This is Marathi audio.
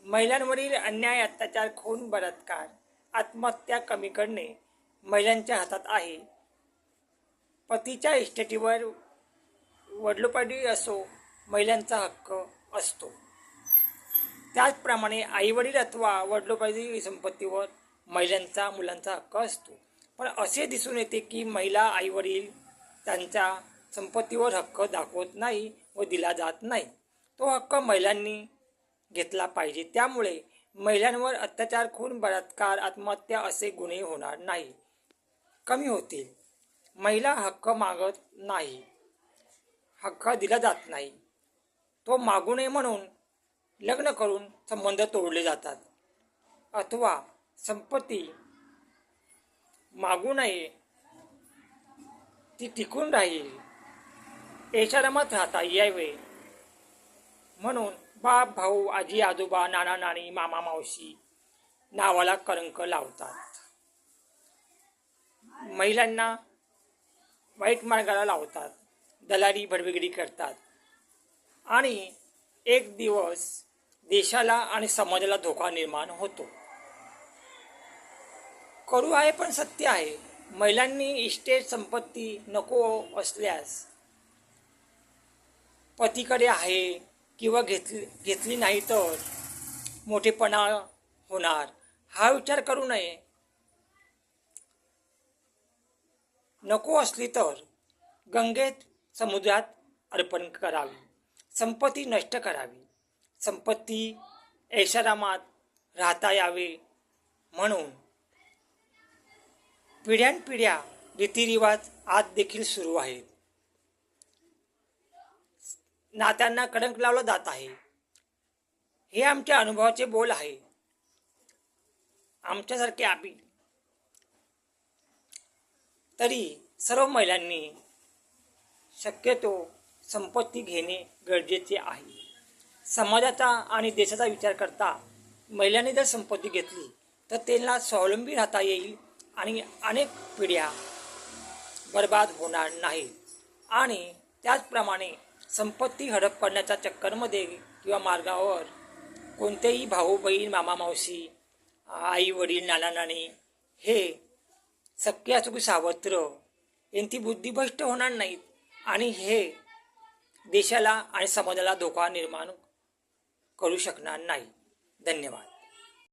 महिलांवरील अन्याय, अत्याचार, खून, बलात्कार, आत्महत्या कमी करणे महिलांच्या हातात आहे. पतीच्या इस्टेटीवर वडिलोपार्जी असो, महिलांचा हक्क असतो. त्याचप्रमाणे आईवडील अथवा वडिलोपार्जी संपत्तीवर महिलांचा, मुलांचा हक्क असतो. पण असे दिसून येते की महिला आईवडील त्यांच्या संपत्तीवर हक्क दाखवत नाही व दिला जात नाही. तो हक्क महिलांनी घेतला पाहिजे. त्यामुळे महिलांवर अत्याचार, खून, बलात्कार, आत्महत्या असे गुन्हे होणार नाही, कमी होतील. महिला हक्क मागत नाही, हक्क दिला जात नाही, तो मागू नये म्हणून लग्न करून संबंध तोडले जातात. अथवा संपत्ती मागू नये, ती टिकून राहील, ऐशारामात राहता यावे म्हणून बाप, भाऊ, आजी, आजोबा, नाना, नानी, मामा, मावशी नावाला कलंक लावतात. महिलांना वाईट मार्गाला लावतात, दलाली, भडविगिरी करतात आणि एक दिवस देशाला आणि समाजाला धोका निर्माण होतो. करू आहे पण सत्य आहे. महिलांनी इस्टेट संपत्ती नको असल्यास पतीकडे आहे किंवा घेतली नाही तर मोठेपणा होणार, हा विचार करू नये. नको असली तर गंगेत, समुद्रात अर्पण करावी. संपत्ती नष्ट करावी. संपत्ती ऐशारामात राहता यावे म्हणून पिढ्यानपिढ्या रीतिरिवाज आज देखील सुरू आहेत. नात्यांना कलंक लावला जात आहे. हे आमच्या अनुभवाचे बोल आहे. आमच्यासारखे आम्ही तरी सर्व महिलांनी शक्यतो संपत्ती घेणे गरजेचे आहे. समाजाचा आणि देशाचा विचार करता महिलांनी जर संपत्ती घेतली तर त्यांना स्वावलंबी राहता येईल आणि अनेक पिढ्या बर्बाद होणार नाहीत. आणि त्याचप्रमाणे संपत्ती हडप करण्याच्या चक्करमध्ये किंवा मार्गावर कोणतेही भाऊ, बहीण, मामा, मावशी, आई, वडील, नाना, नानी हे सख्खे असो की सावत्र यांची बुद्धी भ्रष्ट होणार नाहीत आणि हे देशाला आणि समाजाला धोका निर्माण करू शकणार नाही. धन्यवाद.